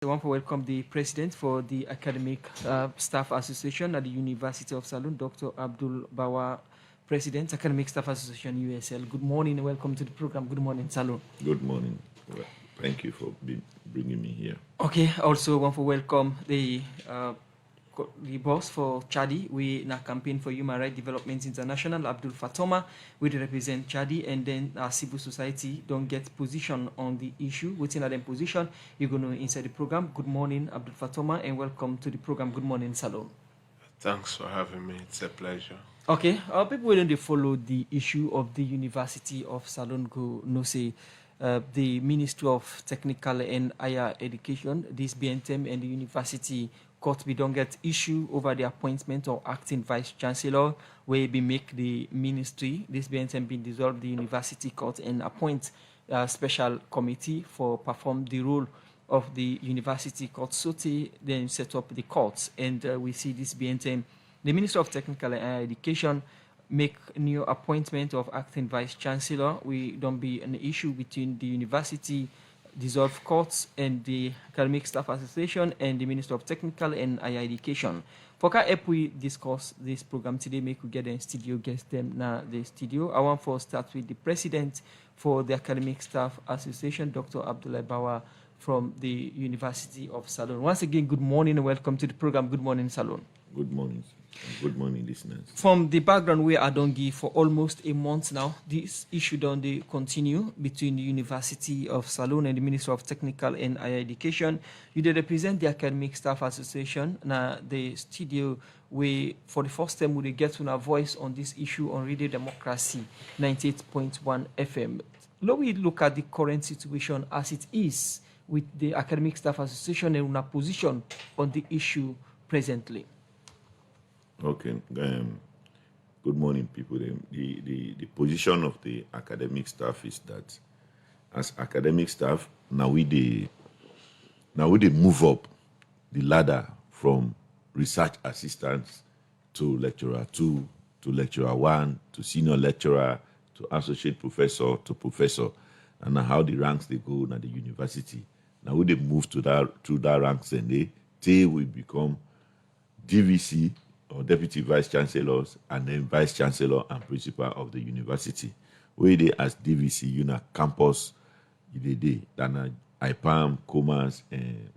I want to welcome the president for the Academic Staff Association at the University of Salon, Dr. Abdul Bawa, President, Academic Staff Association, USL. Good morning and welcome to the program. Good morning, Salon. Good morning. Well, thank you for bringing me here. Okay, also want to welcome the boss for Chadi. We now campaign for Human Rights Development International, Abdul Fatoma. We represent Chadi, and then our civil society don't get position on the issue. Within that position, you're going to inside the program. Good morning, Abdul Fatoma, and welcome to the program. Good morning, Salon. Thanks for having me. It's a pleasure. Okay, people when they follow the issue of the University of Salon go no say the Ministry of Technical and Higher Education, this BNTM and the University Court, we don't get issue over the appointment of acting Vice Chancellor, where we make the ministry, this BNTM being dissolved, the University Court, and appoint a special committee for perform the role of the University Court. So they then set up the courts, and we see this BNTM, the Minister of Technical and Higher Education, make new appointment of acting Vice Chancellor. We don't be an issue between the university dissolved courts and the Academic Staff Association and the Minister of Technical and Higher Education. For help we discuss this program today, make we get in studio, guest them now the studio. I want to start with the president for the Academic Staff Association, Dr. Abdullah Bawa from the University of Salon. Once again, good morning and welcome to the program. Good morning, Salon. Good morning. Good morning, listeners. From the background where I don't give for almost a month now, this issue don't continue between the University of Salon and the Ministry of Technical and Higher Education. You did represent the Academic Staff Association. Now the studio where for the first time we get a voice on this issue on Radio Democracy 98.1 FM. Let we look at the current situation as it is with the Academic Staff Association and una position on the issue presently. Okay. Good morning, people. The position of the academic staff is that as academic staff, now we move up the ladder from research assistants to lecturer 2, to lecturer 1, to senior lecturer, to associate professor, to professor. And now how the ranks they go at the university. Now we move to that ranks and they will become DVC, or deputy vice chancellors, and then vice chancellor and principal of the university. Where they as DVC, campus, than IPAM, Commerce, and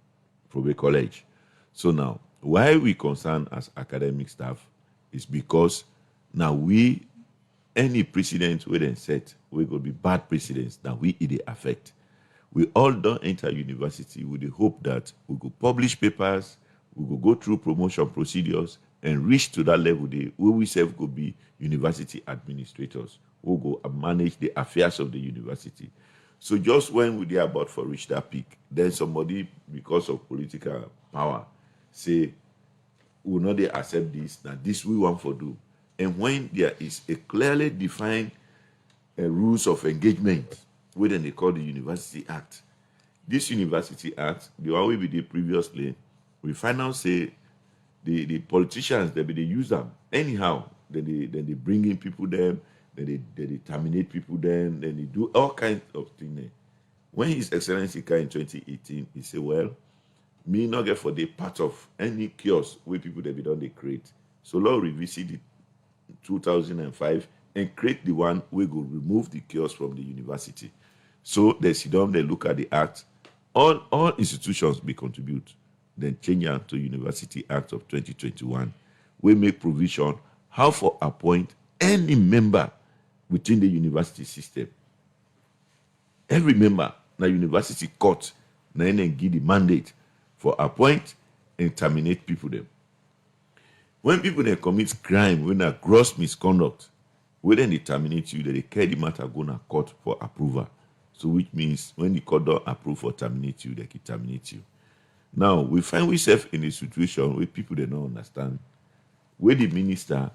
Probe College. So now, why we concern as academic staff is because now any precedent we then set, we going to be bad precedents that we affect. We all don't enter university with the hope that we could publish papers, we could go through promotion procedures, and reach to that level where we self could be university administrators who go and manage the affairs of the university. So just when we are about to reach that peak, then somebody, because of political power, say, we will not accept this, that this we want to do. And when there is a clearly defined rules of engagement, which they call the University Act. This University Act, the one we did previously, we find out say the politicians, they use them anyhow. Then they bring in people them, then they terminate people them, then they do all kinds of things. When His Excellency came in 2018, he said, well, me not get for the part of any kiosk where people they create. So Lord revisit it 2005 and create the one we go remove the kiosk from the university. So they sit down, they look at the act. All institutions be contribute. Then change it to University Act of 2021. We make provision how for appoint any member within the university system. Every member, na university court, na then give the mandate for appoint and terminate people them. When people they commit crime, when a gross misconduct, when they terminate you, they carry the matter go to court for approval. So which means when the court don't approve or terminate you, they can terminate you. Now, we find ourselves in a situation where people they don't understand. Where the minister,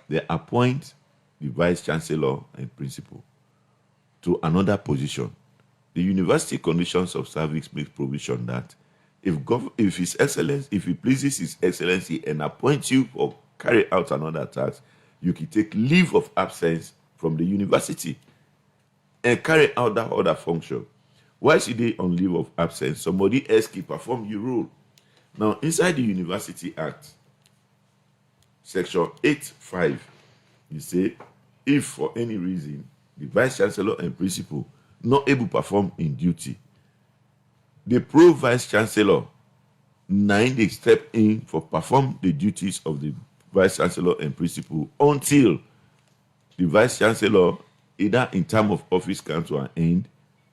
they appoint the vice chancellor and principal to another position. The university conditions of service makes provision that if His Excellency, if he pleases His Excellency and appoints you or carry out another task, you can take leave of absence from the university and carry out that other function. Why should they on leave of absence? Somebody else can perform your role. Now, inside the University Act, Section 8(5), you say, if for any reason the Vice Chancellor and Principal not able to perform in duty, the Pro-Vice Chancellor, they step in for perform the duties of the Vice Chancellor and Principal until the Vice Chancellor, either in term of office, come to an end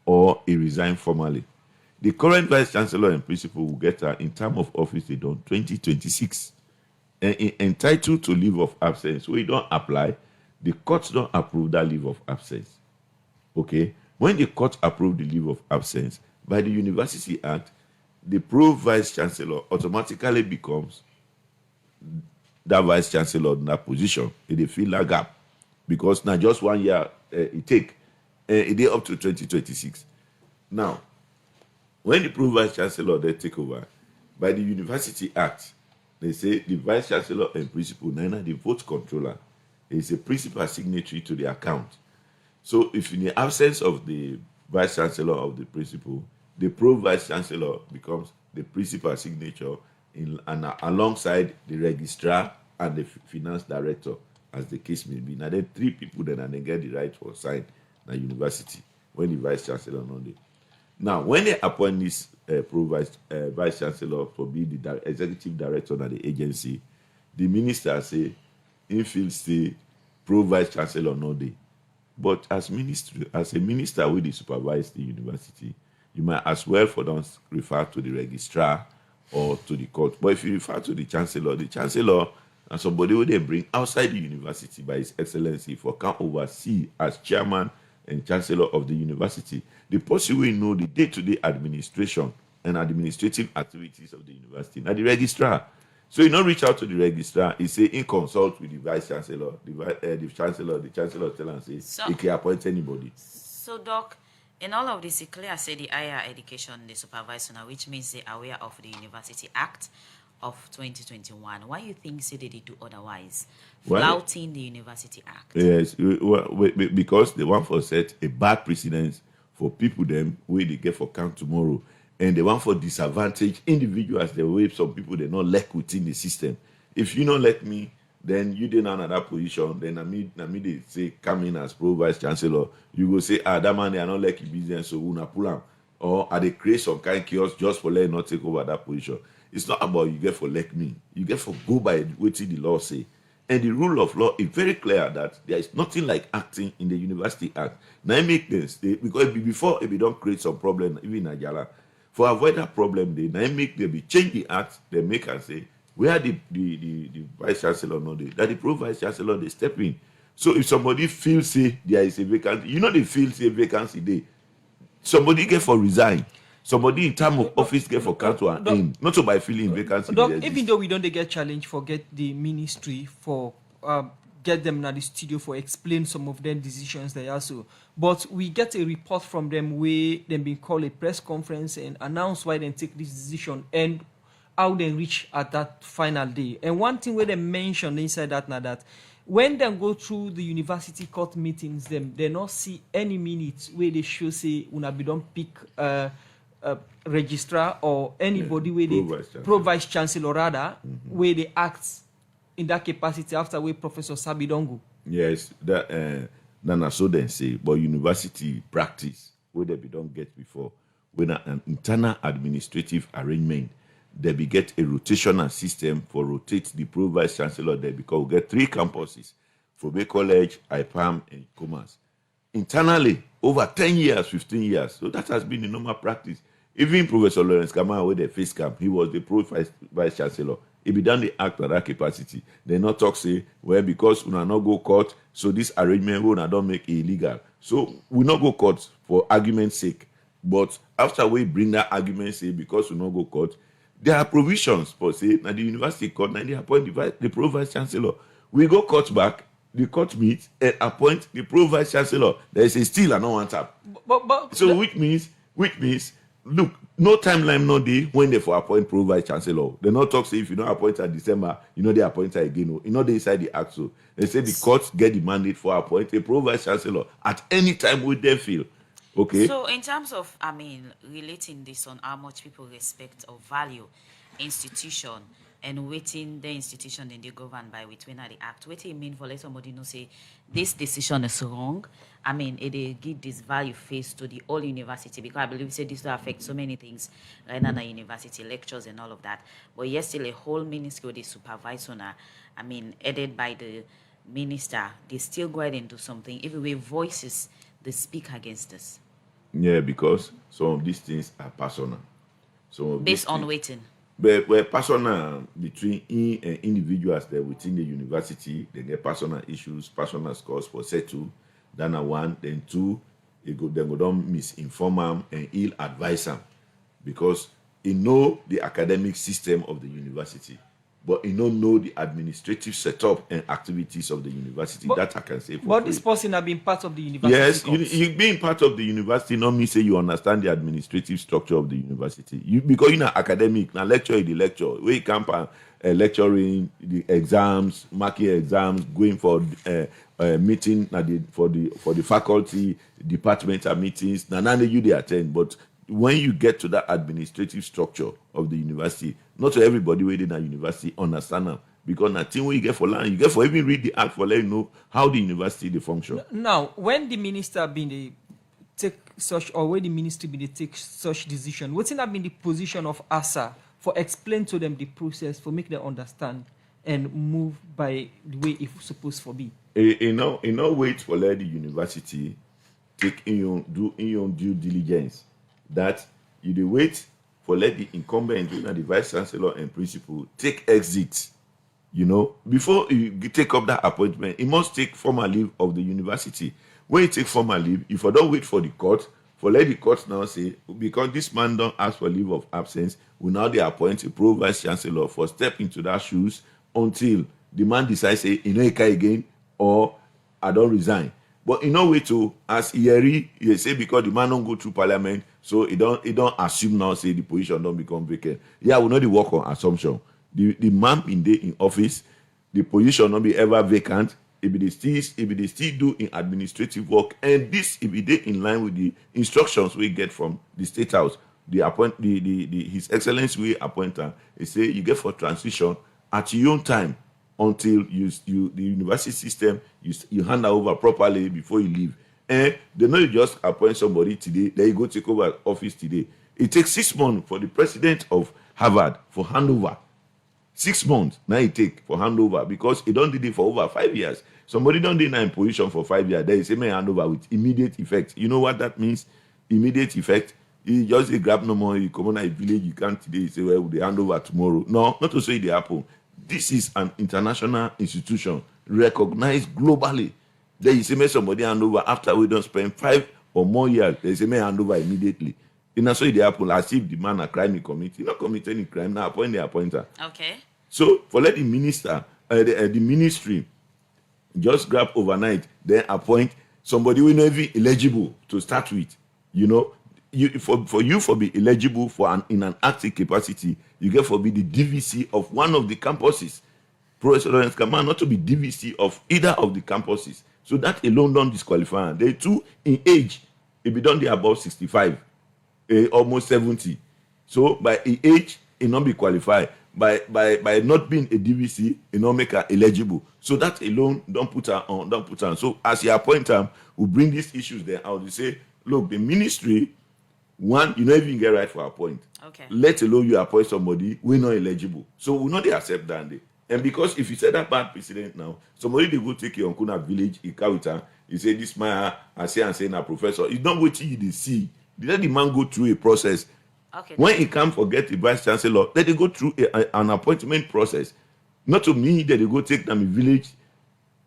or he resign formally. The current Vice Chancellor and Principal will get in term of office they done 2026 and entitled to leave of absence. So he don't apply, the courts don't approve that leave of absence. Okay? When the court approve the leave of absence, by the University Act, the Pro-Vice Chancellor automatically becomes that Vice Chancellor in that position. They fill that gap. Because now just 1 year it take, it is up to 2026. Now, when the Pro-Vice Chancellor they take over, by the University Act, they say the Vice Chancellor and Principal, neither the vote controller, is a principal signatory to the account. So if in the absence of the Vice Chancellor of the Principal, the Pro-Vice Chancellor becomes the principal signature alongside the Registrar and the Finance Director, as the case may be. Now, there are 3 people then and they get the right for sign at university when the Vice Chancellor not there. Now, when they appoint this Vice Chancellor for being the Executive Director of the agency, the minister say, in field say, Pro-Vice Chancellor not there. But as a minister with the supervise the university, you might as well for them refer to the registrar or to the court. But if you refer to the chancellor and somebody who they bring outside the university by His Excellency for can oversee as chairman and chancellor of the university, the person will know the day-to-day administration and administrative activities of the university. Now the registrar. So you not reach out to the registrar, he say in consult with the vice chancellor, the chancellor tell and say he can appoint anybody. So Doc, in all of this, it clear say the higher education, the supervisor now, which means they are aware of the University Act of 2021. Why you think say they did do otherwise? Flouting the University Act. Yes, because they want for set a bad precedence for people them where they get for count tomorrow. And they want for disadvantage individuals the way some people they not like within the system. If you don't like me, then you didn't another position, then I mean they say come in as Pro-Vice Chancellor, you go say, that man they are not like business, so we'll pull them. Or are they create some kind of chaos just for letting not take over that position. It's not about you get for like me. You get for go by what the law say. And the rule of law is very clear that there is nothing like acting in the University Act. Now I make this because before if you don't create some problem, even in Nigeria, for avoid that problem, they make them change the act, they make and say, where the Vice Chancellor not there, that the Pro-Vice Chancellor they step in. So if somebody feels say there is a vacancy, you know they feel say vacancy there. Somebody get for resign. Somebody in time of office get for count to an end. Not so by feeling vacancy. Even though we don't get challenge for get the ministry for get them in the studio for explain some of their decisions they also. But we get a report from them where them being called a press conference and announce why they take this decision and how they reach at that final day. And one thing where they mentioned inside that now that when they go through the university court meetings, they not see any minutes where they show say una be don't pick registrar or anybody where they Pro-Vice Chancellor rather where they act in that capacity after where Professor Sabi Dongo. Yes, that Nana so then say, but university practice where they don't get before when an internal administrative arrangement they be get a rotational system for rotate the Pro-Vice Chancellor there because we get 3 campuses, Fobe College, IPAM, and Commerce. Internally, over 10 years, 15 years. So that has been the normal practice. Even Professor Lawrence Kama, where the face camp, he was the Pro-Vice Chancellor. He be done the act at that capacity. They not talk say, well, because we not go court, so this arrangement will not don't make it illegal. So we not go court for argument's sake. But after we bring that argument, say, because we not go court, there are provisions for say, now the university court, now they appoint the Pro-Vice Chancellor. We go court back, the court meet and appoint the Pro-Vice Chancellor. There is a still and no one tap. So which means, look, no timeline no day when they for appoint Pro-Vice Chancellor. They not talk say if you don't appoint her December, they appoint her again. They inside the act. So they say the court get the mandate for appoint a Pro-Vice Chancellor at any time with their feel. Okay. So, in terms of, relating this on how much people respect or value institution and waiting the institution then they govern by with when the act, what it mean for let somebody know say this decision is wrong. It give this value face to the whole university because I believe say this will affect so many things right now, the university lectures and all of that. But yes, still a whole ministry they supervise on headed by the minister, they still go ahead and do something. Everywhere voices they speak against this. Yeah, because some of these things are personal. Some of Based these on things, waiting. but we're personal between individuals that within the university. They get personal issues, personal scores for settle. Then one, then two, then go down misinform them and ill advise them because he know the academic system of the university, but he don't know the administrative setup and activities of the university. That I can say for But free. this person have been part of the university. Yes, course. you being part of the university not mean say you understand the administrative structure of the university. Because you're not academic, now lecture is the lecture. Where you camp lecturing, the exams, marking exams, going for meeting for the faculty, departmental meetings. Now you they attend, but when you get to that administrative structure of the university, not everybody within a university understand them. Because nothing when you get for land, you get for even read the act for let you know how the university they function. Now, when the minister been the take such, or when the ministry been they take such decision, what's have been the position of ASA for explain to them the process for make them understand and move by the way it's supposed to be? No wait for let the university take do in your due diligence. That you dey wait for let the incumbent, the vice chancellor and principal take exit. Before you take up that appointment, you must take formal leave of the university. When you take formal leave, if you don't wait for the court, for let the court now say, because this man don't ask for leave of absence, we now they appoint a pro vice chancellor for step into that shoes until the man decides say, again, or I don't resign. But wait to as Yeri, you say because the man don't go through parliament, so he don't assume now say the position don't become vacant. Yeah, we know the work on assumption. The man in there in office, the position not be ever vacant. If they still do in administrative work, and this if it in line with the instructions we get from the State House, His Excellency we appoint her. He say you get for transition at your own time until the university system you hand over properly before you leave. And they know you just appoint somebody today, then you go take over office today. It takes 6 months for the president of Harvard for handover. 6 months now it take for handover because he don't did it for over 5 years. Somebody don't did in position for 5 years. Then he say may handover with immediate effect. You know what that means? Immediate effect. You just grab no more. You come on a village. You can't today. You say well, they hand over tomorrow. No, not to say they happen. This is an international institution recognized globally. Then you say may somebody hand over after we don't spend 5 or more years. They say may hand over immediately. And that's why they happen as if the man a crime he commit. He not commit any crime. Now appoint the appointer. Okay. So for let the minister, the ministry just grab overnight, then appoint somebody who not even eligible to start with. For you for be eligible in an active capacity, you get for be the DVC of one of the campuses. Professor Lawrence Kaman not to be DVC of either of the campuses. So that alone don't disqualify. They too in age, if you don't be above 65. Almost 70. So by age, it not be qualified. By not being a DVC, it not make her eligible. So that alone don't put her on. So as you appoint her, we bring these issues there out. You say, look, the ministry, one, you don't even get right for appoint. Okay. Let alone you appoint somebody we not eligible. So we not they accept that day. And because if you set that bad precedent now, somebody they go take you on Kuna village, you say this man I say na professor. It's not what you see. Let the man go through a process. Okay. When he can't forget the vice chancellor, let they go through an appointment process. Not to me that they go take them in village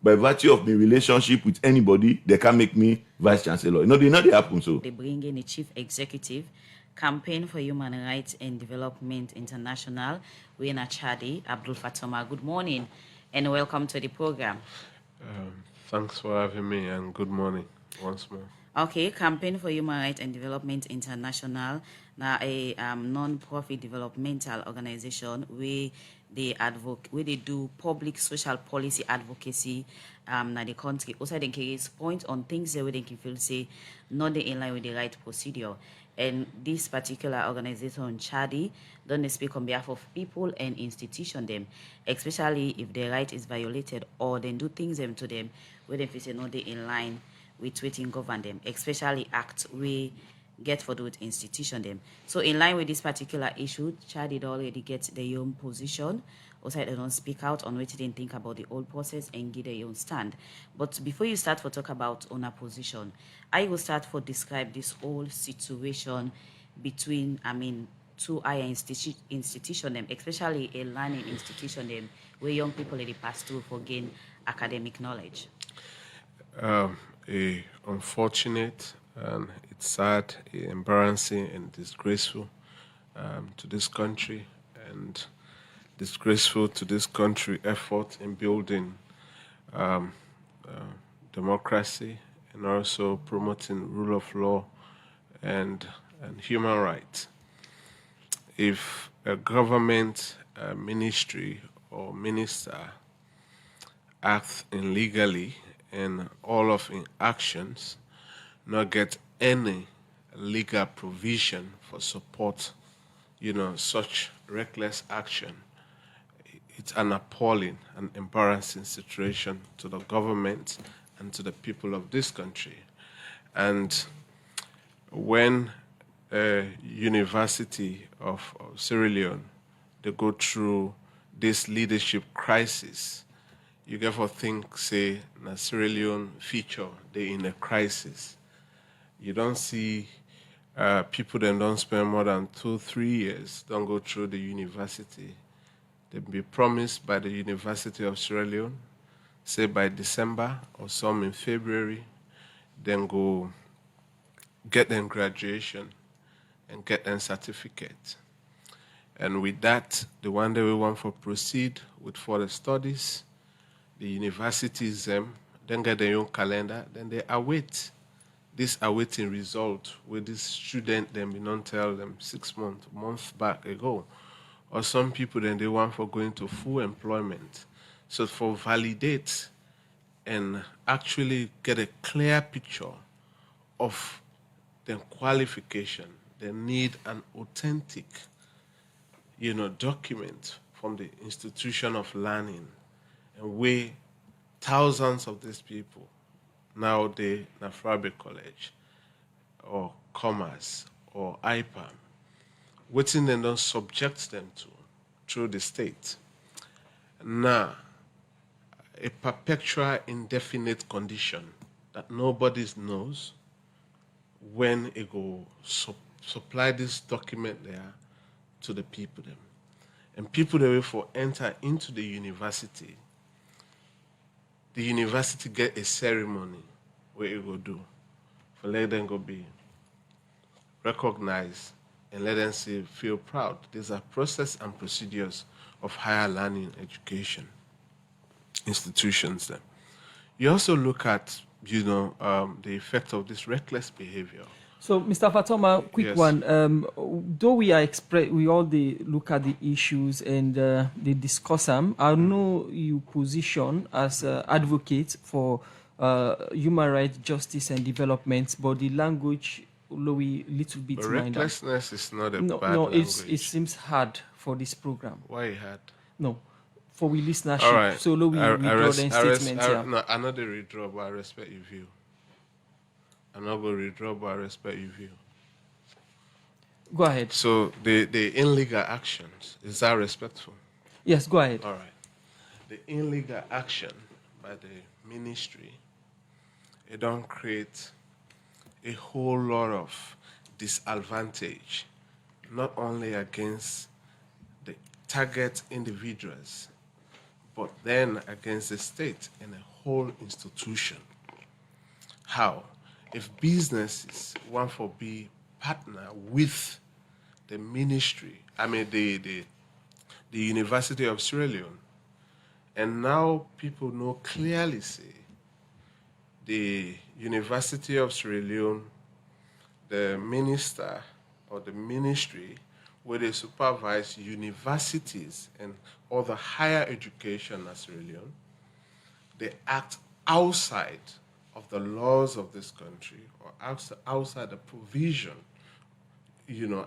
by virtue of my relationship with anybody, they can make me vice chancellor. They happen so. They bring in a chief executive, Campaign for Human Rights and Development International, Wena Chadi, Abdul Fatoma. Good morning and welcome to the program. Thanks for having me and good morning once more. Okay, Campaign for Human Rights and Development International, now a non-profit developmental organization where they do public social policy advocacy na the country. Also, they can point on things where they can feel say not they in line with the right procedure. And this particular organization, Chadi, don't speak on behalf of people and institution them, especially if their right is violated or they do things them to them where they feel say not they in line with waiting govern them, especially act we get for those institution them. So in line with this particular issue, Chad did already get their own position. Also, they don't speak out on what they think about the whole process and give their own stand. But before you start for talk about on a position, I will start for describe this whole situation between, two higher institution them, especially a learning institution them, where young people they pass through for gain academic knowledge. A unfortunate and it's sad, embarrassing and disgraceful to this country and disgraceful to this country effort in building democracy and also promoting rule of law and human rights. If a government ministry or minister acts illegally and all of in actions not get any legal provision for support, such reckless action, it's an appalling and embarrassing situation to the government and to the people of this country. And when a university of Sierra Leone, they go through this leadership crisis, you get for think, say, na Sierra Leone feature, they in a crisis. You don't see people that don't spend more than 2-3 years, don't go through the university. They be promised by the University of Sierra Leone, say by December or some in February, then go get them graduation and get them certificate. And with that, the one day we want to proceed with further studies, the universities then get their own calendar, then they await this awaiting result with this student them we don't tell them 6 months back ago. Or some people then they want for going to full employment. So for validate and actually get a clear picture of their qualification, they need an authentic, document from the institution of learning, and where thousands of these people now they na Frabe College or Commerce or IPAM, waiting them don't subject them to through the state. Now, a perpetual indefinite condition that nobody knows when it go supply this document there to the people them. And people that will for enter into the university get a ceremony where it go do for let them go be recognized and let them feel proud. These are process and procedures of higher learning education institutions then. You also look at, the effect of this reckless behavior. So, Mr. Fatoma, quick Yes. one. Though we all look at the issues and they discuss them, I know you position as advocate for human rights, justice, and development, but the language, we little bit But mind up. recklessness is not a No, bad no, language. it seems hard for this program. Why hard? No, for we listenership. All right. So, we withdraw the statement here. No, I know they withdraw, but I respect your view. I'm not going to withdraw, but I respect your view. Go ahead. So the illegal actions, is that respectful? Yes, go ahead. All right. The illegal action by the ministry, it don't create a whole lot of disadvantage, not only against the target individuals, but then against the state and a whole institution. How? If businesses want to be partner with the ministry, the University of Sierra Leone, and now people know clearly say the University of Sierra Leone, the minister or the ministry where they supervise universities and other higher education at Sierra Leone, they act outside of the laws of this country or outside the provision,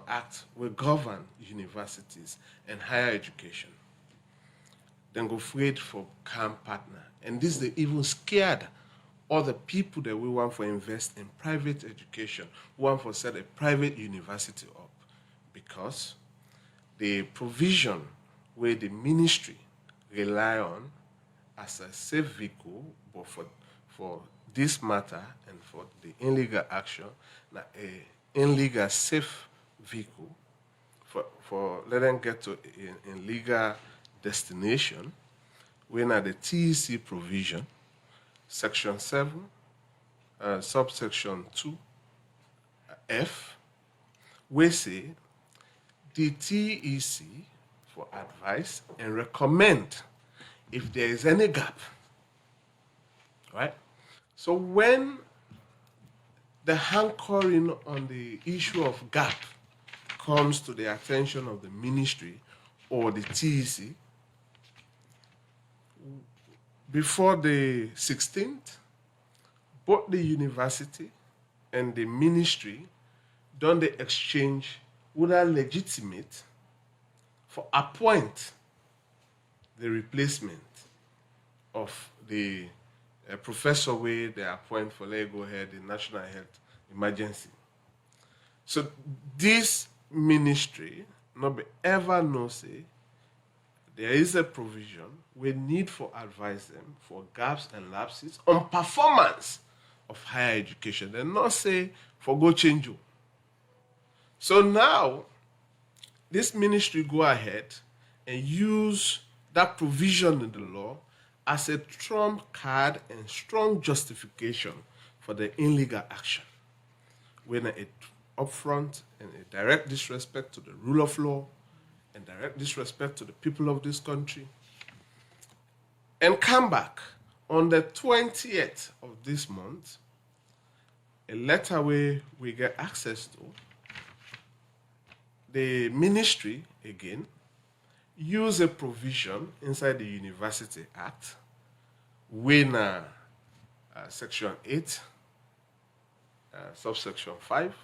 act will govern universities and higher education. Then go afraid for calm partner. And this they even scared all the people that we want to invest in private education, want to set a private university up, because the provision where the ministry rely on as a safe vehicle, but for this matter and for the illegal action, a illegal safe vehicle for let them get to a legal destination, when the TEC provision, section 7, subsection 2F, we say the TEC for advice and recommend if there is any gap, right? So when the hankering on the issue of gap comes to the attention of the ministry or the TEC, before the 16th, both the university and the ministry done the exchange would are legitimate for appoint the replacement of the professor where they appoint for let go ahead the national health emergency. So this ministry not be ever no say there is a provision we need for advise them for gaps and lapses on performance of higher education. They not say for go change you. So now this ministry go ahead and use that provision in the law as a trump card and strong justification for the illegal action. When it upfront and a direct disrespect to the rule of law and direct disrespect to the people of this country. And come back on the 20th of this month, a letter where we get access to, the ministry, again, use a provision inside the University Act, when Section 8, subsection 5,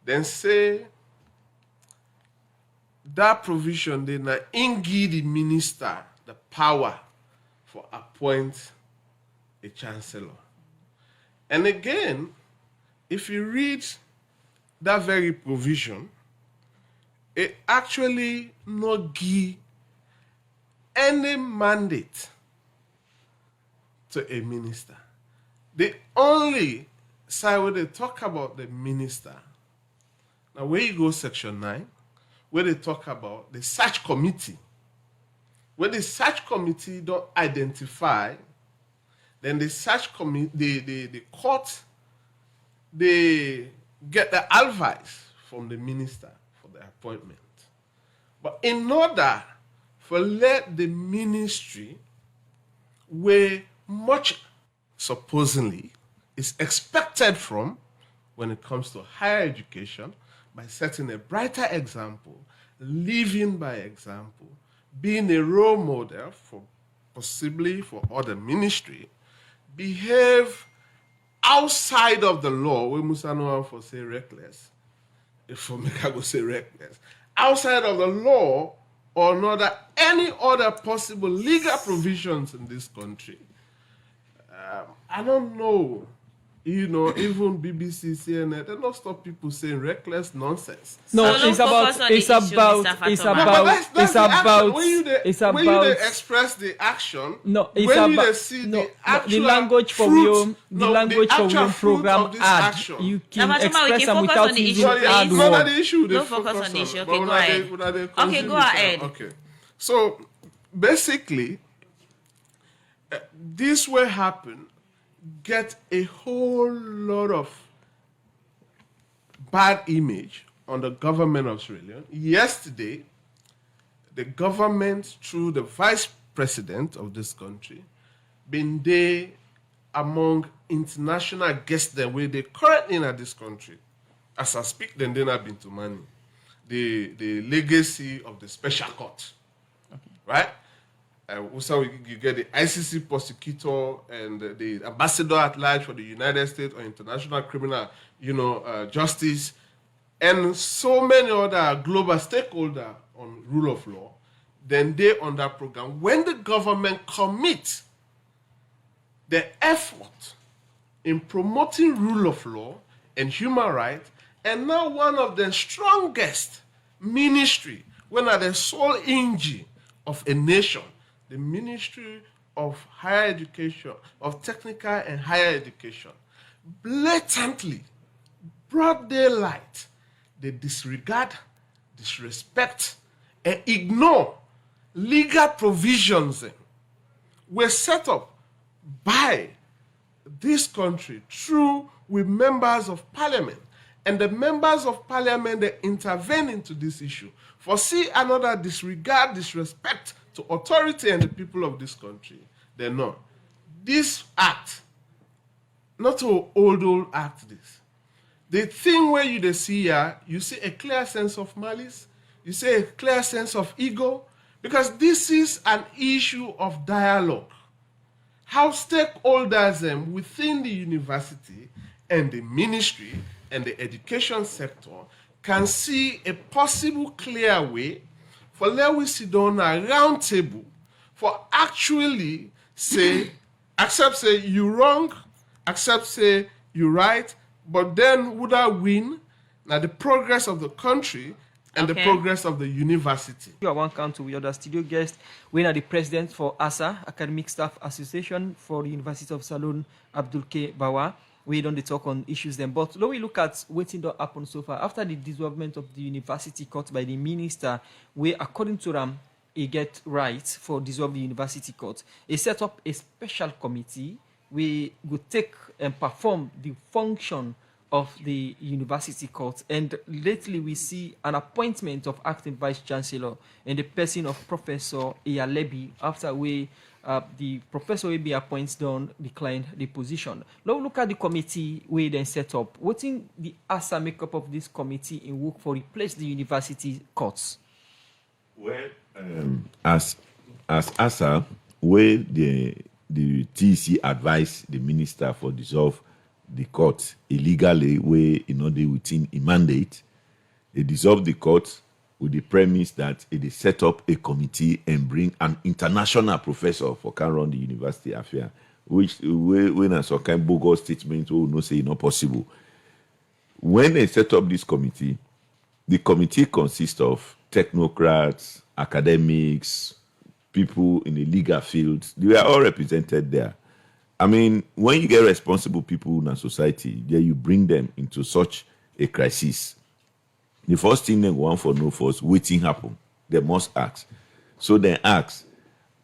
then say that provision then give the minister the power for appoint a chancellor. And again, if you read that very provision, it actually not give any mandate to a minister. The only side where they talk about the minister, now where you go section 9, where they talk about the search committee. When the search committee don't identify, then the search committee, the court, they get the advice from the minister for the appointment. But in order for let the ministry, where much supposedly is expected from when it comes to higher education, by setting a brighter example, living by example, being a role model for possibly for other ministry, behave outside of the law, we must know for say reckless, if for make I go say reckless, outside of the law or not any other possible legal provisions in this country. I don't know. Even BBC, CNN, they don't stop people saying reckless nonsense. No, So it's don't about, focus on the it's issue, about, Mr. it's Fatoma. about, That's it's the action. about, When it's you about. express the action, No, it's when you about see no, the no, actual the language for fruit, William, the language for actual William fruit program of this ad. action. You can Now, Fatoma, we express can them focus without on the using issue, Sorry, ad please. not word. the issue. Don't focus on the issue. Okay, go ahead. Okay, go ahead. Okay. So basically, this will happen. Get a whole lot of bad image on the government of Sierra Leone. Yesterday, the government, through the vice president of this country, been there among international guests them where they currently in this country. As I speak, then they not been to money. The legacy of the special court, right? Also, you get the ICC prosecutor and the ambassador at large for the United States or international criminal, justice, and so many other global stakeholders on rule of law. Then they on that program. When the government commits the effort in promoting rule of law and human rights, and now one of the strongest ministry, when are the sole engine of a nation, the Ministry of Higher Education, of Technical and Higher Education, blatantly, broad daylight, they disregard, disrespect, and ignore legal provisions were set up by this country through with members of parliament. And the members of parliament, they intervene into this issue. Foresee another disregard, disrespect to authority and the people of this country. They know. This act, not an old act this. The thing where you see here, you see a clear sense of malice, you see a clear sense of ego, because this is an issue of dialogue. How stakeholders within the university and the ministry and the education sector can see a possible clear way for let we sit down a round table for actually accept say you wrong, accept say you right, but then would I win now the progress of the country and the progress of the university. You are one council with other studio guest. We are the president for ASA, Academic Staff Association for the University of Salone, Abdul K. Bawa. We don't talk on issues then. But when we look at what that happened so far, after the dissolvement of the university court by the minister, we, according to them, he get rights for dissolve the university court. He set up a special committee. We would take and perform the function of the university court. And lately we see an appointment of acting vice chancellor in the person of Professor Iyalebi, after the professor will be appointed down, declined the position. Now look at the committee we then set up. What's in the ASA makeup of this committee in work for replace the university courts? Well, as ASA, where the TC advised the minister for dissolve the court illegally, where they within a mandate, they dissolve the court with the premise that it is set up a committee and bring an international professor for can run the university affair, which when a some kind of bogus statement will not say not possible. When they set up this committee, the committee consists of technocrats, academics, people in the legal field. They are all represented there. I mean, when you get responsible people in a society, then you bring them into such a crisis. The first thing they want for no force, waiting happen. They must ask. So they ask.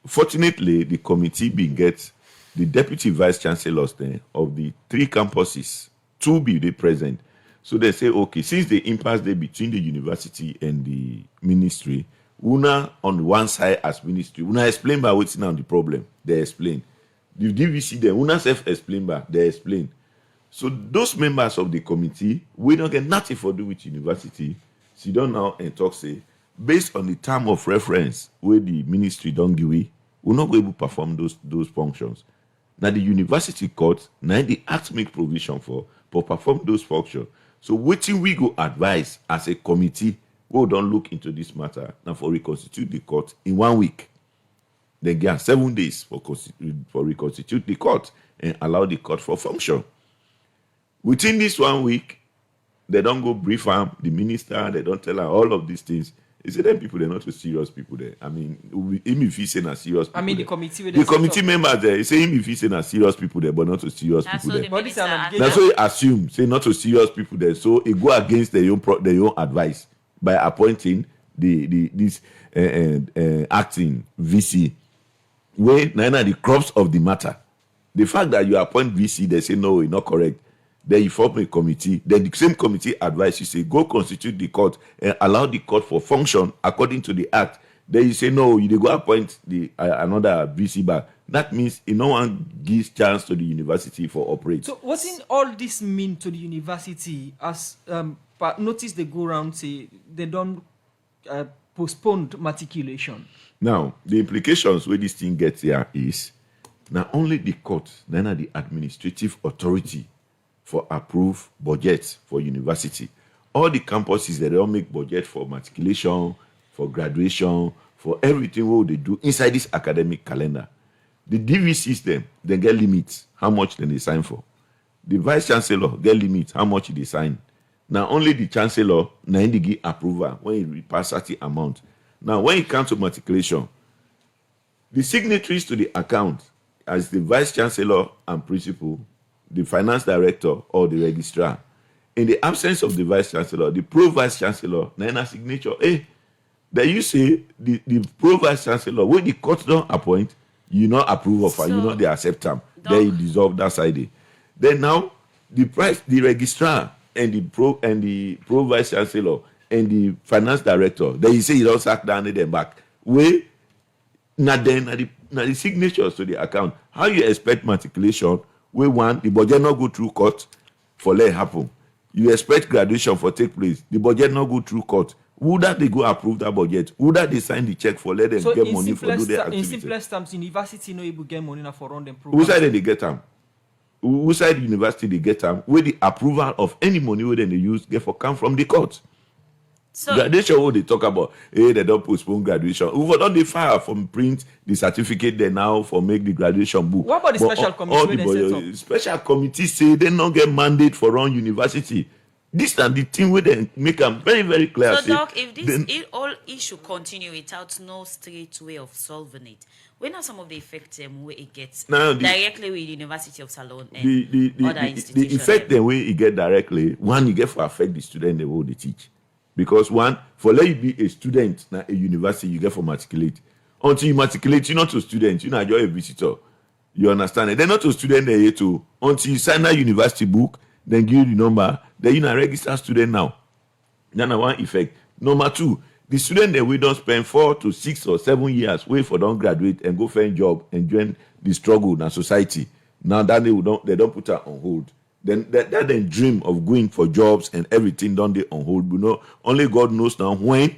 Fortunately, the committee gets the deputy vice chancellors then of the 3 campuses to be the present. So they say, okay, since the impasse there between the university and the ministry, Una on one side as ministry, Una explain by what's now the problem. They explain. The DVC there, Una self-explain by, they explain. So those members of the committee, we don't get nothing for do with university. Sit down now and talk, say, based on the term of reference where the ministry don't give we, we're not going to perform those functions. Now the university court, now the act make provision for perform those functions. So what we go advise as a committee, we don't look into this matter now for reconstitute the court in 1 week. Then get 7 days for reconstitute the court and allow the court for function. Within this 1 week, they don't go brief the minister, they don't tell her all of these things. You see, them people, they're not so serious people there. I mean, him if he's saying a serious people. I mean, there. the committee members there, you say him if he's saying a serious people there, but not so serious people there. That's what he assume, say not so serious people there. So he go against their own advice by appointing this acting VC. When none the crops of the matter. The fact that you appoint VC, they say no, it's not correct. Then you form a committee. Then the same committee advise you say, go constitute the court and allow the court for function according to the act. Then you say, no, you go appoint another VC back. That means no one gives chance to the university for operate. So what in all this mean to the university as but notice they go around say they don't postpone matriculation? Now, the implications where this thing gets here is not only the court, then the administrative authority for approve budgets for university. All the campuses, they don't make budget for matriculation, for graduation, for everything what they do inside this academic calendar. The DV system, they get limits, how much then they sign for. The vice chancellor get limits, how much they sign. Now, only the chancellor, now they give approval when he pass certain amount. Now, when it comes to matriculation, the signatories to the account as the vice chancellor and principal, the finance director or the registrar. In the absence of the vice chancellor, the pro-vice chancellor, then a signature. Then you say the pro-vice chancellor, when the court don't appoint, you not approve of her, you not they accept them. Then you dissolve that side. Then now the registrar and the pro-vice chancellor and the finance director, then you say you don't sack down them back. Where now the signatures to the account. How you expect matriculation where one the budget not go through court for let happen? You expect graduation for take place. The budget not go through court. Would that they go approve that budget? Would that they sign the check for let them get money for do their activity? In simplest terms, university no able get money now for run them Who program. side they get them? Who side the university they get them? Where the approval of any money where they use get for come from the court. So Graduation what they talk about, they don't postpone graduation. Who don't they file from print the certificate they now for make the graduation book? What about the special committee where they set up? Special committee say they not get mandate for run university. This and the thing where they make them very, very clear. So, say, Doc, if this all issue continue without no straight way of solving it, when are some of the effects where it gets directly with the University of Salon and other institutions? The effect the way it get directly, one, you get for affect the student the way they teach. Because one, for let you be a student at a university, you get for matriculate. Until you matriculate, you're not a student, you're not a visitor. You understand it? They're not a student there yet too. Until you sign that university book, then give you the number, then you're a registered student now. That's one effect. Number two, the student that we don't spend 4 to 6 or 7 years wait for don't graduate and go find job and join the struggle in society. Now that they don't put her on hold. Then that then dream of going for jobs and everything done they on hold. You know, only God knows now when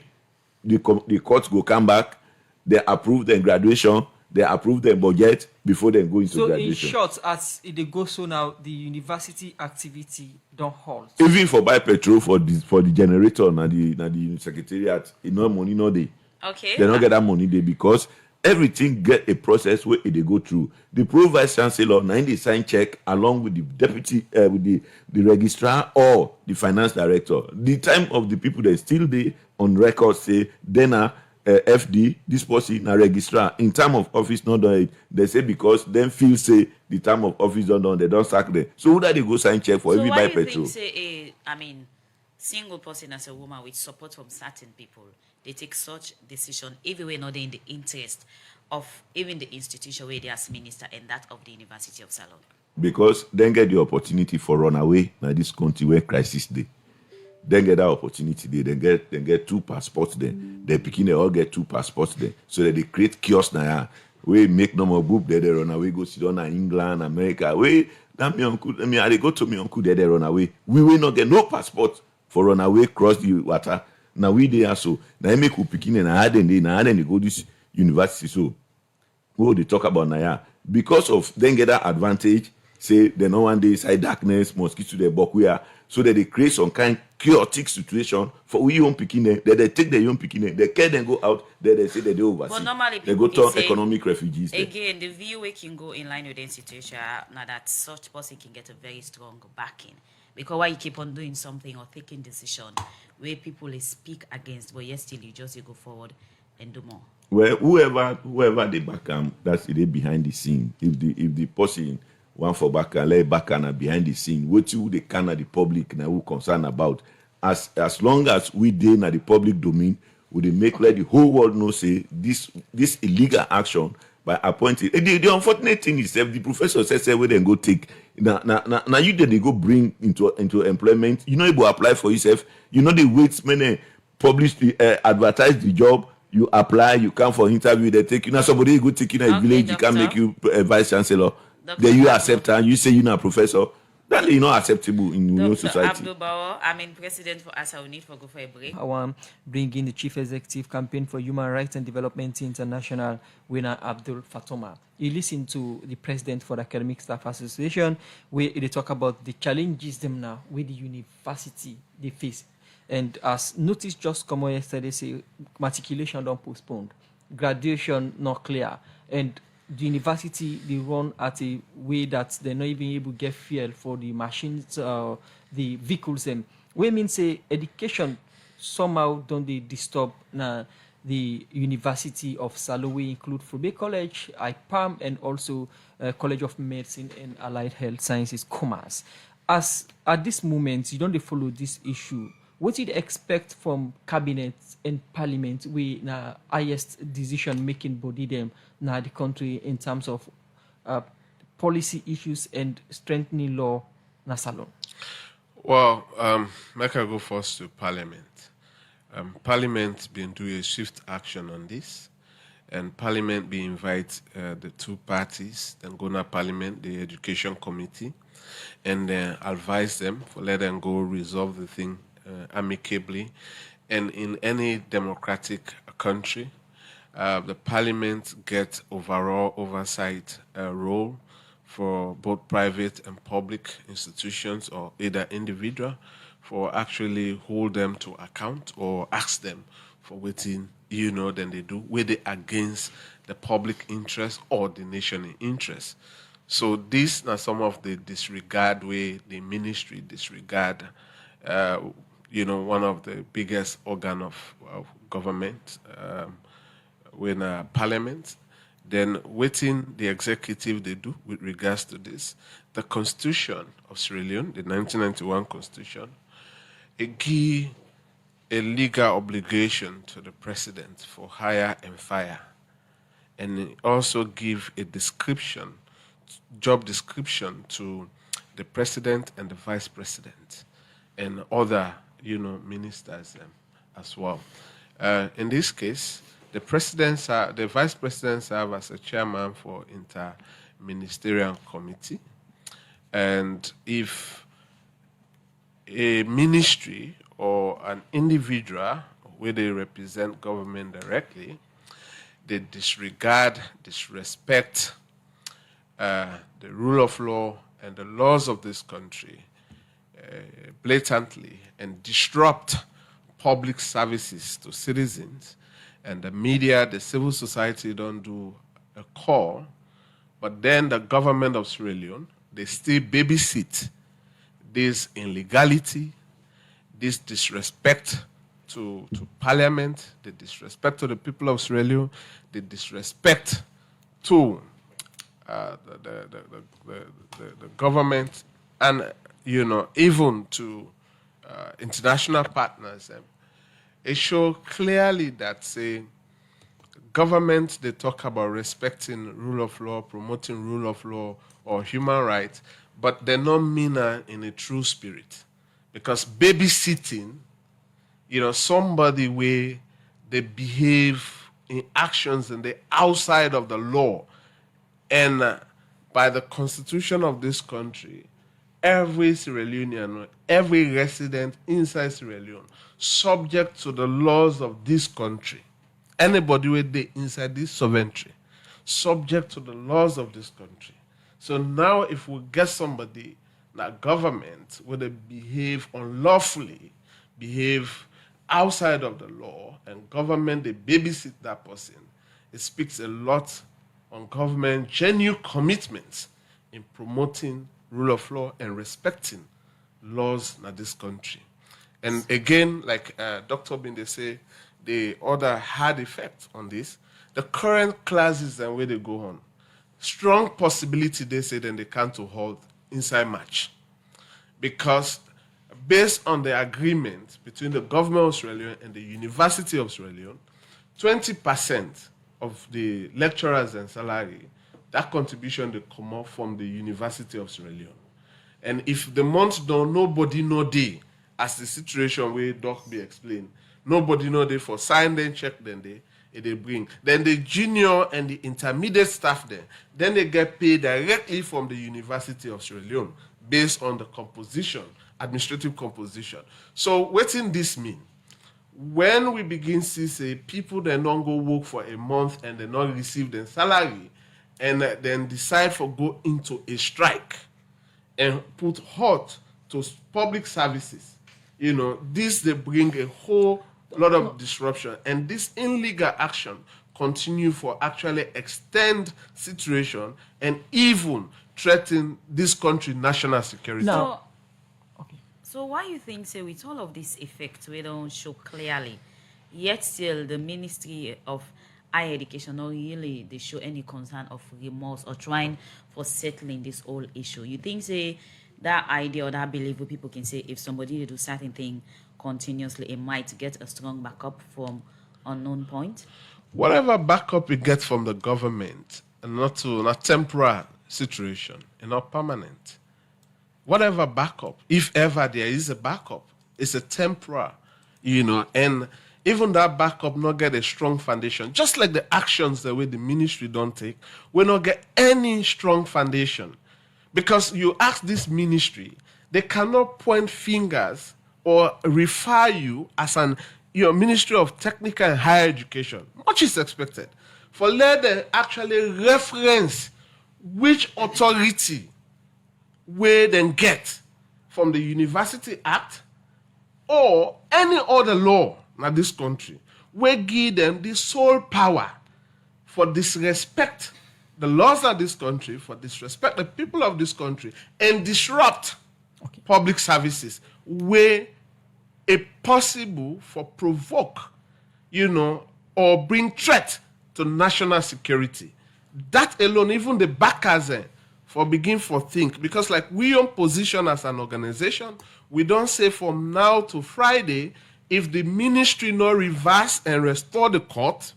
the courts go come back, they approve their graduation, they approve their budget before they go into graduation. So in short, as they go so now, the university activity don't halt. Even for buy petrol for the generator na the secretariat, no money no day. Okay. They don't get that money there because everything get a process where they go through. The pro vice chancellor now they sign check along with the deputy with the registrar or the finance director. The time of the people that still they on record say then FD this person na registrar in time of office not done it. They say because them feel say the time of office don't done they don't sack them. So who that they go sign check for So every why buy do you petrol? think, say, single person as a woman with support from certain people, they take such decision even when not in the interest of even the institution where they as minister and that of the University of Salon? Because then get the opportunity for run away now this country where crisis day. Then get that opportunity there. Then get 2 passports there. They picking they all get 2 passports there. So that they create kiosk now. We make no more group there. They run away. Go sit down in England, America. We that me uncle. I they go to me uncle there. They run away. We will not get no passport for run away cross the water. Now we there so. Now make who picking and I then they go this university. So what they talk about now because of then get that advantage. Say they no one day inside darkness mosquito they buck we are. So that they create some kind of chaotic situation for we young picking them. That they take the young picking them, they care then go out. Then they say that they oversee. But normally they go people to economic refugees. Again, the view we can go in line with the institution now that such person can get a very strong backing. Because why you keep on doing something or taking decision where people they speak against, but yes, still you just you go forward and do more. Well, whoever they back that's they behind the scene. If the person one for back and lay back and behind the scene, what you they can at the public now who concerned about. As long as we did at the public domain, would they make let the whole world know say this illegal action by appointing. The unfortunate thing is that the professor says where they go take now you then they go bring into employment. You know able apply for yourself. You know they wait many publish the advertise the job You apply, you come for interview, they take you. Now somebody go take you in a Okay, village, you can doctor. make you a vice chancellor. Dr. Then you Abdul. accept and you say you're not a professor. That is not acceptable in your Dr. society. Abdul Bawa, president for ASA, we need to go for a break. I want to bring in the Chief Executive Campaign for Human Rights and Development International, winner Abdul Fatoma. You listen to the president for the Academic Staff Association, where they talk about the challenges them now with the university they face. And as notice just come out yesterday, say matriculation don't postponed, graduation not clear, and the university they run at a way that they're not even able to get fuel for the machines, the vehicles them. We mean say education somehow don't they disturb the University of Salowe include Fube College, IPAM, and also College of Medicine and Allied Health Sciences, Commerce. As at this moment, you don't follow this issue. What you'd expect from cabinet and parliament, we na highest decision making body them now the country in terms of policy issues and strengthening law na salon. Well, make I go first to Parliament. Parliament been doing a swift action on this, and Parliament be invite the two parties, then go to Parliament, the Education Committee, and then advise them for let them go resolve the thing amicably. And in any democratic country, the Parliament gets overall oversight role for both private and public institutions or either individual for actually hold them to account or ask them for waiting, then they do, where they against the public interest or the nation interest. So these are some of the disregard way the ministry disregard, one of the biggest organ of government, when Parliament. Then waiting the executive they do with regards to this. The Constitution of Sierra Leone, the 1991 Constitution, it gives a legal obligation to the president for hire and fire. And it also gives a description, job description to the president and the vice president and other, ministers as well. In this case, the vice president serve as a chairman for inter-ministerial committee. And if a ministry or an individual where they represent government directly, they disrespect the rule of law and the laws of this country blatantly and disrupt public services to citizens, and the media, the civil society don't do a call, but then the government of Sierra Leone, they still babysit this illegality, this disrespect to parliament, the disrespect to the people of Sierra Leone, the disrespect to the government, and even to international partners. It shows clearly that, say, government, they talk about respecting rule of law, promoting rule of law or human rights, but they don't mean it in a true spirit. Because babysitting, somebody where they behave in actions and they outside of the law. And by the constitution of this country, every Sierra Leonean, every resident inside Sierra Leone, subject to the laws of this country. Anybody with the inside this sovereignty, subject to the laws of this country. So now if we get somebody, that government, where they behave unlawfully, behave outside of the law, and government, they babysit that person, it speaks a lot on government genuine commitments in promoting rule of law and respecting laws in this country. And again, like Dr. Binde say, the other hard effect on this, the current classes and where they go on, strong possibility, they say, then they can't to hold inside March. Because based on the agreement between the government of Sierra Leone and the University of Sierra Leone, 20% of the lecturers and salary, that contribution they come out from the University of Sierra Leone. And if the month don't, nobody know day, as the situation where Doc be explained, nobody know day for sign then check then day, they bring. Then the junior and the intermediate staff there, then they get paid directly from the University of Sierra Leone based on the composition, administrative composition. So what in this mean? When we begin to say people they don't go work for a month and they not receive their salary, and then decide for go into a strike and put halt to public services, this they bring a whole lot of disruption, and this illegal action continue for actually extend situation and even threaten this country national security. Now, so why you think, say, with all of these effects, we don't show clearly, yet still the Ministry of Higher Education not really they show any concern of remorse or trying for settling this whole issue? You think, say, that idea or that belief where people can say if somebody do certain thing continuously, it might get a strong backup from unknown point? Whatever backup we get from the government, and not temporary situation, and not permanent. Whatever backup, if ever there is a backup, it's a temporary, and even that backup not get a strong foundation. Just like the actions the way the ministry don't take, we not get any strong foundation. Because you ask this ministry, they cannot point fingers or refer you as Ministry of Technical and Higher Education. Much is expected. For let them actually reference which authority where then get from the University Act or any other law in this country where give them the sole power for disrespect the laws of this country, for disrespect the people of this country, and disrupt public services where it possible for provoke, or bring threat to national security. That alone, even the backers for begin for think, because like we on position as an organization, we don't say from now to Friday, if the ministry not reverse and restore the court,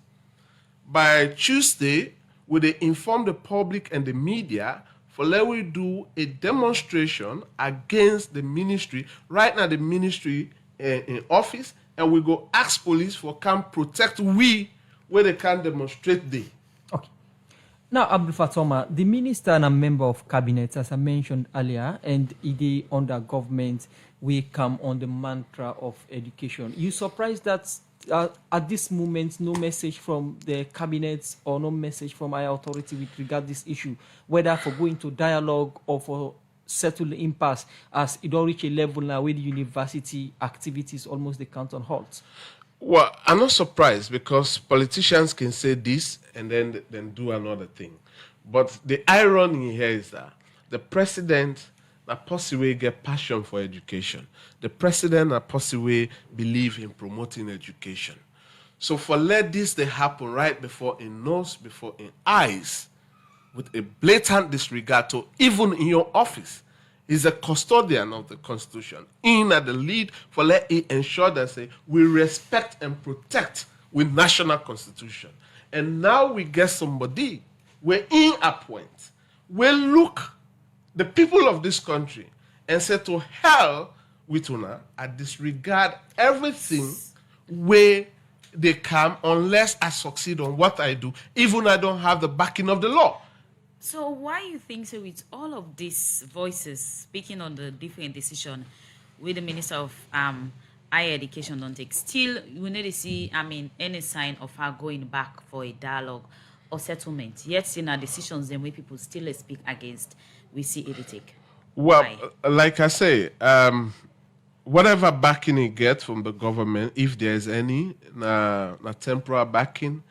by Tuesday, we they inform the public and the media for let we do a demonstration against the ministry. Right now, the ministry in office, and we go ask police for come protect we where they can demonstrate they. Okay. Now, Abdul Fatoma, the minister and a member of cabinet, as I mentioned earlier, and he under government, we come on the mantra of education. You surprised that at this moment, no message from the cabinet or no message from higher authority with regard to this issue, whether for going to dialogue or for settle the impasse, as it don't reach a level now where the university activities almost they count on halt? Well, I'm not surprised because politicians can say this and then do another thing. But the irony here is that the president that possibly get passion for education. The president that possibly believe in promoting education. So for let this they happen right before in nose, before in eyes, with a blatant disregard to even in your office, is a custodian of the Constitution. In at the lead for let it ensure that say we respect and protect with national Constitution. And now we get somebody we're in a point where look the people of this country and say to hell with una, I disregard everything where they come unless I succeed on what I do, even I don't have the backing of the law. So why you think so with all of these voices speaking on the different decision with the Minister of Higher Education don't take, still we need to see, any sign of her going back for a dialogue or settlement, yet in our decisions then where people still speak against, we see it take? Well, like I say, whatever backing you get from the government, if there's any, temporary backing,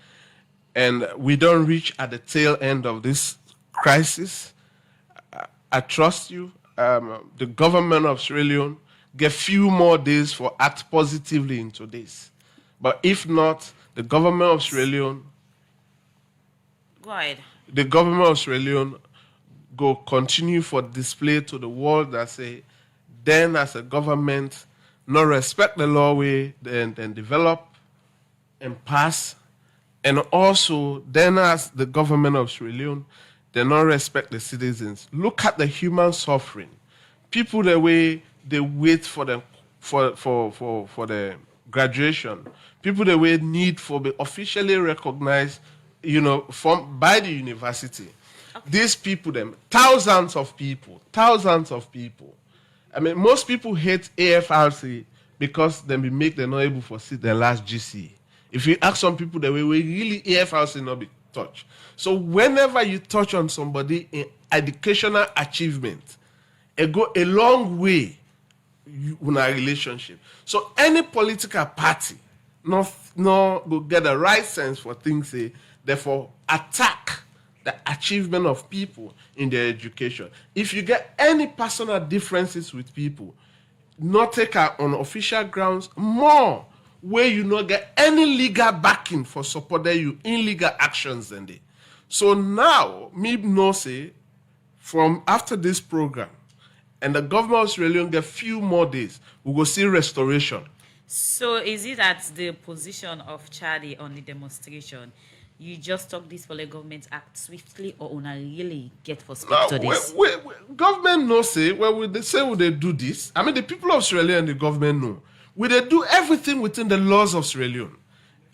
and we don't reach at the tail end of this crisis, I trust you. The government of Sierra Leone get few more days for act positively into this. But if not, the government of Sierra Leone, go ahead. The government of Sierra Leone go continue for display to the world that say, then as a government, not respect the law we then develop and pass, and also then as the government of Sierra Leone, they not respect the citizens. Look at the human suffering. People the way they wait for the graduation, people that we need for be officially recognized, by the university. Okay. These people, them thousands of people. I mean, most people hate AFRC because they make them not able to sit their last GC. If you ask some people that we really AFRC not be touched. So whenever you touch on somebody in educational achievement, it go a long way in a relationship. So any political party no go get the right sense for things, say, therefore attack the achievement of people in their education. If you get any personal differences with people, not take her on official grounds more, where you not get any legal backing for supporting you in legal actions than they. So now, me no say, from after this program, and the government of Sierra Leone get few more days, we will see restoration. So is it that the position of Charlie on the demonstration, you just talk this for the government act swiftly, or una really get for speak to this? Government no say, they say will they do this. I mean, the people of Sierra Leone and the government know. Will they do everything within the laws of Sierra Leone?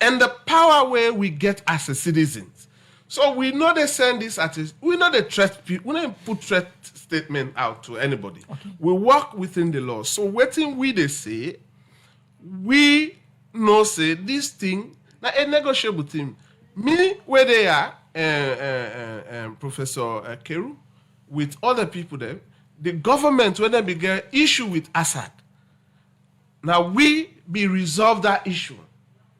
And the power where we get as a citizens. So we know they send this we know they threat people, we don't put threat statement out to anybody. Okay. We work within the law. So waiting they say, we know say this thing, now a negotiable thing. Me, where they are, Professor Keru, with other people there, the government, when they began issue with Assad, now we be resolve that issue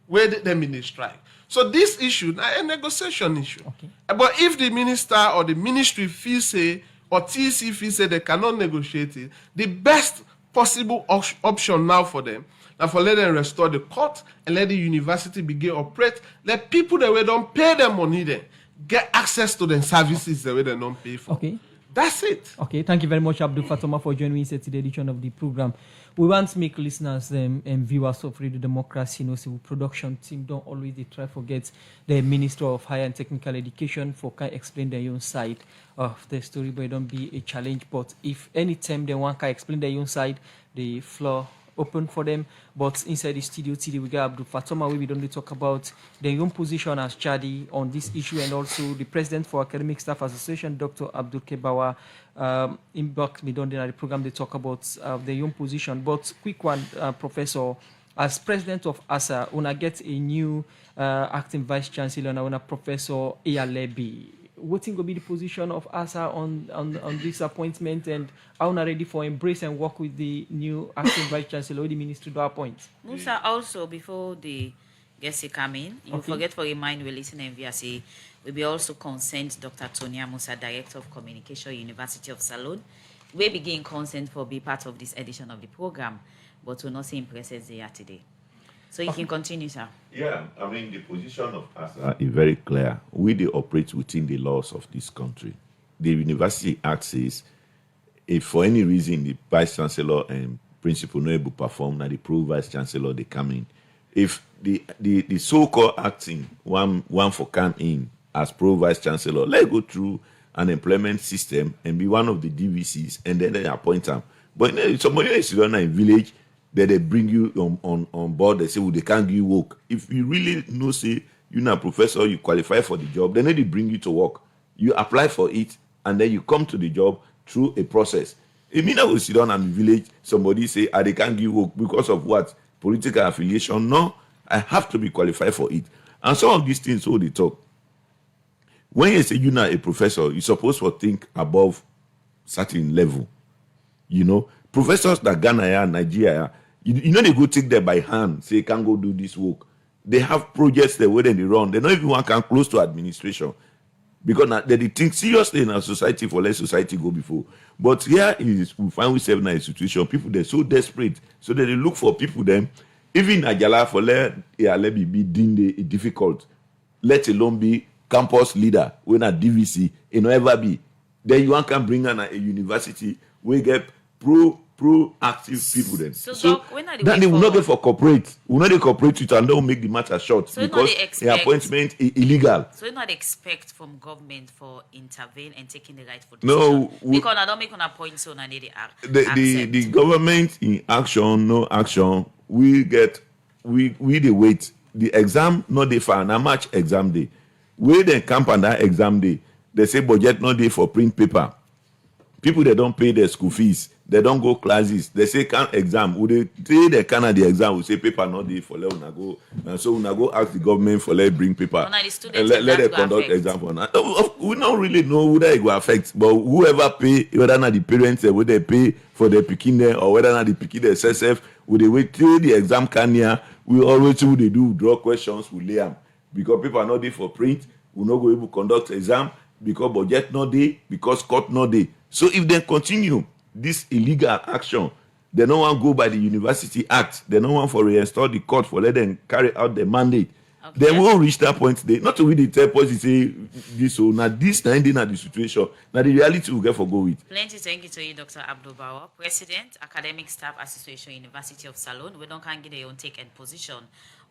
where they in strike. So this issue, now a negotiation issue. Okay. But if the minister or the ministry feel say, or TC feel say they cannot negotiate it, the best possible option now for them, now for let them restore the court and let the university begin operate. Let people that way don't pay their money then get access to the services that way they don't pay for. Okay. That's it. Okay, thank you very much, Abdul Fatoma, for joining us at today's edition of the program. We want to make listeners and viewers of Radio Democracy, civil production team don't always try to forget the Minister of Higher and Technical Education for can explain their own side of the story, but it don't be a challenge. But if any time they want to explain their own side, the floor open for them. But inside the studio today, we got Abdul Fatoma, where we don't talk about their own position as Chadi on this issue, and also the President for Academic Staff Association, Dr. Abdul Kebawa. In back, we don't the program, they talk about their own position. But quick one, Professor, as President of ASA, when I get a new acting Vice Chancellor, and I Professor Eyalebi, what will be the position of ASA on this appointment, and how are ready for embrace and work with the new acting Vice Chancellor, the Ministry to appoint? Musa, also, before the guests come in, you forget for remind we listen and VSA, we be also consent Dr. Tonia Musa, Director of Communication, University of Salone. We begin consent for be part of this edition of the program, but we're not seeing presence there today. So you can continue, sir. Yeah, I mean, the position of ASA is very clear. We they operate within the laws of this country. The University Act says, if for any reason the Vice Chancellor and Principal not able to perform, now the Pro Vice Chancellor they come in. If the so-called acting one for come in as Pro Vice Chancellor, let go through an employment system and be one of the DVCs, and then they appoint them. But somebody is in a village, that they bring you on board, they say, well, they can't give you work. If you really know, say, you're not a professor, you qualify for the job, then they bring you to work. You apply for it, and then you come to the job through a process. It means I will sit down in the village, somebody say, they can't give work because of what? Political affiliation? No, I have to be qualified for it. And some of these things, so they talk. When you say you're not a professor, you're supposed to think above certain level. You know, professors that Ghana, Nigeria, you know they go take them by hand, say, can't go do this work. They have projects the way they run. They don't even want to come close to administration. Because they think seriously in our society for let society go before. But here is, we find ourselves in an institution, people, they're so desperate. So that they look for people then, even Ajala for let be deemed difficult, let alone be campus leader, when a DVC, it will ever be. Then you can bring on a university, we get proactive people then. So Doc, when are they will not get for corporate. We will not cooperate with and don't make the matter short, so because the appointment is illegal. So you not expect from government for intervene and taking the rightful decision. No, because I don't make an appointment, so I need the government in action, no action, we get we dey wait. The exam no dey for na March exam day. Wey dem camp on that exam day, they say budget no dey for print paper. People they don't pay their school fees, they don't go classes. They say can exam. Would they say they can at the exam? We say paper not dey for let una go. And so una go ask the government for let bring paper And let them conduct exam for now. We don't really know whether it will affect, but whoever pay, whether not the parents will they pay for their picking there or whether not the picking their SSF, will they wait till the exam can near? We always do they do draw questions, we lay them. Because people are not there for print, we not go able to conduct exam because budget not there, because court not there. So if they continue this illegal action, they don't want to go by the University Act. They don't want to reinstall the court for let them carry out their mandate. Okay. They won't reach that point. They not to really tell policy say this so now this time they not the situation. Now the reality will get for go with. Plenty thank you to you, Dr. Abdul Bawa, President, Academic Staff Association, University of Salone. We don't can get their own take and position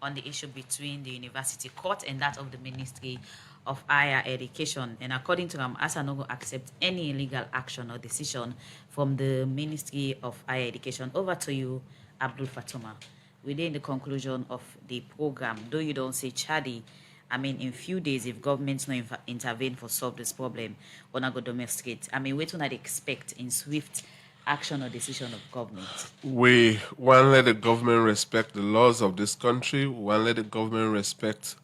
on the issue between the University Court and that of the Ministry of Higher Education. And according to them, ASA no go accept any illegal action or decision from the Ministry of Higher Education. Over to you, Abdul Fatoma. Within the conclusion of the program, though you don't say Chadi, I mean, in few days, if governments not intervene for solve this problem, on a go domesticate, I mean, what do not expect in swift action or decision of government? We want to let the government respect the laws of this country. We want to let the government respect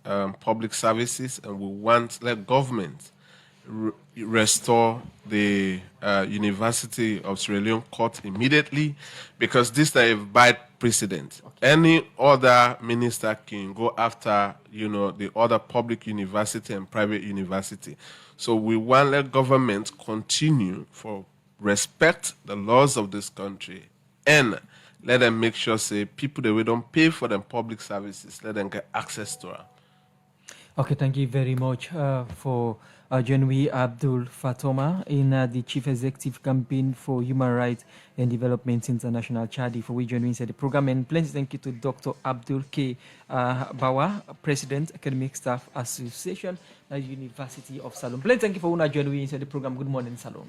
public services, and we want to let government restore the University of Sierra Leone court immediately, because this is a bad precedent. Okay. Any other minister can go after, the other public university and private university. So we want to let government continue for respect the laws of this country and let them make sure, say, people that we don't pay for them public services, let them get access to her. Okay, thank you very much for Janwi Abdul Fatoma in the Chief Executive Campaign for Human Rights and Development International, Chadi, for which Janwi said the program. And plenty thank you to Dr. Abdul K. Bawa, President, Academic Staff Association, University of Salone. Plenty thank you for Una Janwi inside the program. Good morning, Salone.